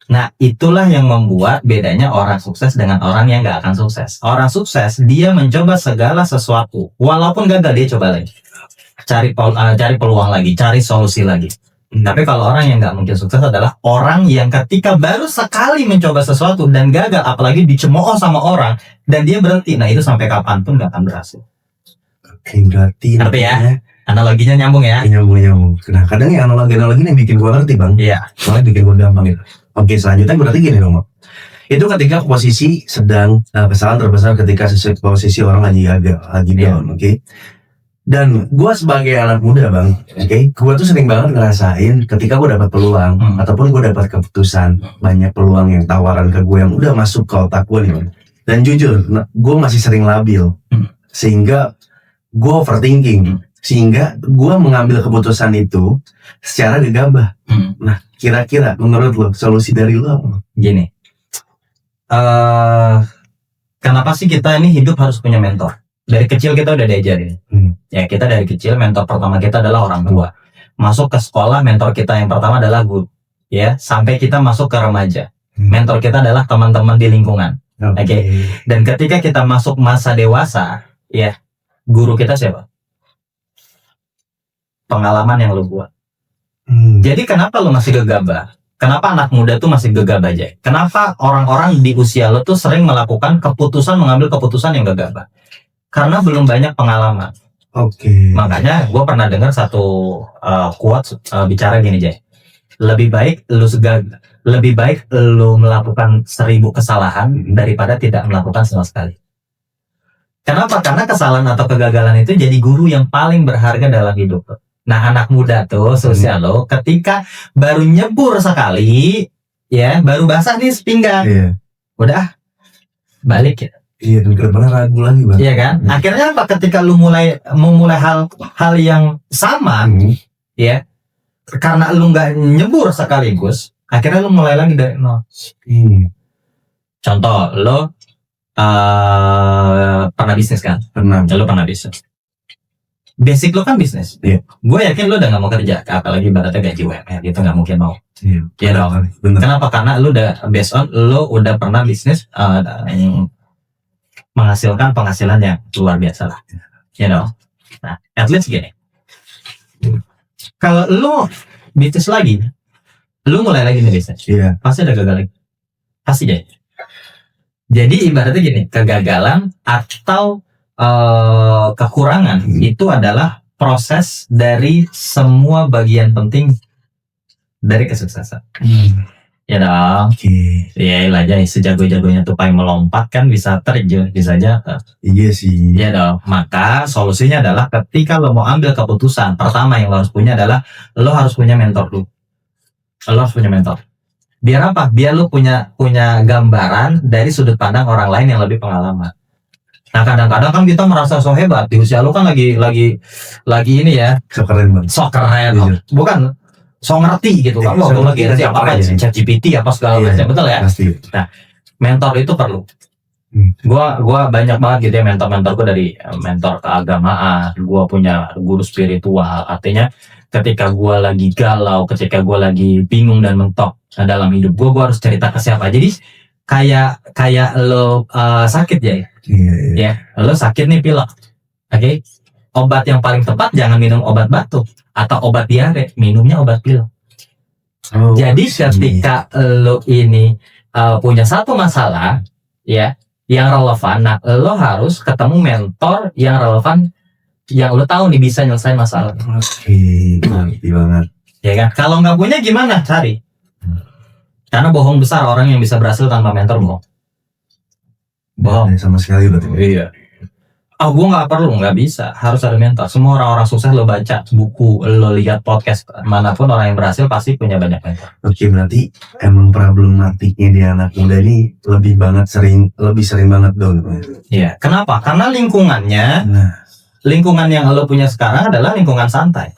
Nah, itulah yang membuat bedanya orang sukses dengan orang yang gak akan sukses. Orang sukses, dia mencoba segala sesuatu. Walaupun gagal, dia coba lagi. Cari peluang lagi, cari solusi lagi. Tapi kalau orang yang gak mungkin sukses adalah orang yang ketika baru sekali mencoba sesuatu dan gagal, apalagi dicemooh sama orang, dan dia berhenti. Nah, itu sampai kapanpun gak akan berhasil. Oke, berarti ngerti ya? Analoginya nyambung ya? Nyambung. Nah, kadang yang analogi ini bikin gua ngerti, Bang. Iya. Soalnya bikin gua gampang gitu. Oke, selanjutnya berarti gini dong, Bang. Itu ketika posisi sedang kesalahan terbesar ketika sesuai posisi orang lagi gagal, lagi down, oke? Dan gua sebagai anak muda, Bang, oke? Gua tuh sering banget ngerasain ketika gua dapat peluang ataupun gua dapat keputusan, banyak peluang yang tawaran ke gua yang udah masuk ke otak gua nih, Bang. Dan jujur, gua masih sering labil. Sehingga gua overthinking. Sehingga gue mengambil keputusan itu secara gegabah. Nah, kira-kira menurut lo solusi dari lo apa? Gini, kenapa sih kita ini hidup harus punya mentor? Dari kecil kita udah diajarin. Ya, kita dari kecil mentor pertama kita adalah orang tua. Masuk ke sekolah, mentor kita yang pertama adalah guru. Ya, sampai kita masuk ke remaja, mentor kita adalah teman-teman di lingkungan. Oke. Dan ketika kita masuk masa dewasa, ya, guru kita siapa? Pengalaman yang lo buat. Jadi kenapa lo masih gegabah? Kenapa anak muda tuh masih gegabah aja? Kenapa orang-orang di usia lo tuh sering melakukan mengambil keputusan yang gegabah? Karena belum banyak pengalaman. Oke. Makanya gue pernah dengar satu quote bicara gini, Jay. Lebih baik lo melakukan 1000 kesalahan daripada tidak melakukan sama sekali. Kenapa? Karena kesalahan atau kegagalan itu jadi guru yang paling berharga dalam hidup lo. Nah, anak muda tuh sosial lo ketika baru nyebur sekali, ya, baru basah nih sepinggang. Udah balik ya. Iya, dan kedepannya ragu lagi, Bang. Iya kan? Akhirnya apa? Ketika lu memulai hal yang sama, ya, karena lu nggak nyebur sekaligus, akhirnya lu mulai lagi dari nol. Contoh, lo pernah bisnis kan? Pernah. Lo pernah bisnis. Basic lo kan bisnis. Gue yakin lo udah gak mau kerja, apalagi ibaratnya gaji UMR gitu, gak mungkin mau. Iya dong. Kenapa? Karena lo udah based on lo udah pernah bisnis menghasilkan penghasilan yang luar biasa lah. You know. Nah, at least gini. Kalau lo bisnis lagi, lo mulai lagi nih bisnis. Pasti ada gagal lagi. Pasti jadi. Jadi ibaratnya gini, kegagalan atau kekurangan itu adalah proses dari semua bagian penting dari kesuksesan. Ya dong. Ya aja sejago-jagonya tupai melompat kan bisa terjun, bisa jatuh. Iya sih. Ya dong. Maka solusinya adalah ketika lo mau ambil keputusan, pertama yang lo harus punya adalah lo harus punya mentor dulu. Lo harus punya mentor. Biar apa? Biar lo punya gambaran dari sudut pandang orang lain yang lebih pengalaman. Nah, kadang-kadang kan kita merasa so hebat di usia lo kan lagi ini ya. So keren, Bang. So keren. Bukan so ngerti gitu kan. Lo lagi ngerti apa ChatGPT apa segala macam, betul ya? Pasti. Nah, mentor itu perlu. Gua banyak banget gitu ya mentor-mentorku, dari mentor keagamaan, gua punya guru spiritual. Artinya ketika gua lagi galau, ketika gua lagi bingung dan mentok dalam hidup gua harus cerita ke siapa. Jadi kayak lo sakit ya. Ya, lo sakit nih pilek. Oke. Obat yang paling tepat jangan minum obat batuk atau obat diare, minumnya obat pilek. Jadi ketika lo ini punya satu masalah ya yang relevan, nah lo harus ketemu mentor yang relevan, yang lo tahu nih bisa nyelesain masalah. Ngerti banget. Ya kan? Kalau nggak punya gimana? Cari. Karena bohong besar orang yang bisa berhasil tanpa mentor, bohong. Sama sekali berarti. Iya. Gue nggak perlu, nggak bisa. Harus ada mentor. Semua orang-orang sukses lo baca buku, lo lihat podcast manapun, orang yang berhasil pasti punya banyak mentor. Oke, berarti emang problematiknya di anak muda ini lebih sering banget dong. Iya. Kenapa? Karena lingkungan yang lo punya sekarang adalah lingkungan santai.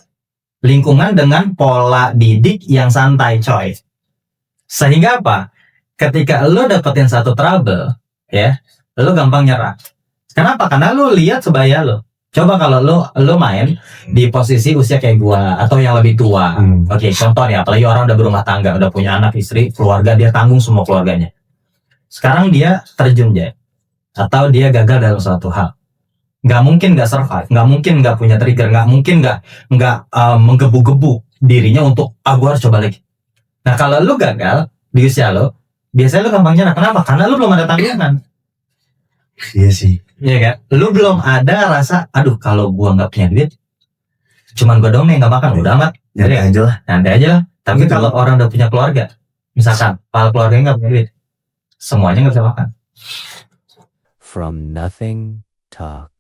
Lingkungan dengan pola didik yang santai, coy. Sehingga apa? Ketika lo dapetin satu trouble, ya, lo gampang nyerah. Kenapa? Karena lo lihat sebaya lo. Coba kalau lo main di posisi usia kayak gua atau yang lebih tua. Oke, contoh nih, apalagi orang udah berumah tangga, udah punya anak, istri, keluarga, dia tanggung semua keluarganya. Sekarang dia terjun aja, atau dia gagal dalam suatu hal. Nggak mungkin nggak survive, nggak mungkin nggak punya trigger, nggak mungkin nggak menggebu-gebu dirinya untuk gua harus coba lagi. Nah kalau lu gagal di usia lo, biasanya lu gampang nyerah. Kenapa? Karena lu belum ada tanggungan. Iya sih. Iya kan? Lu belum ada rasa, aduh kalau gua nggak punya duit, cuman gua doang nih nggak makan, udah amat. Nyantai aja lah. Nanti aja lah. Tapi kalau orang udah punya keluarga, misalkan kepala keluarganya nggak punya duit, semuanya nggak bisa makan. From Nothing Talk.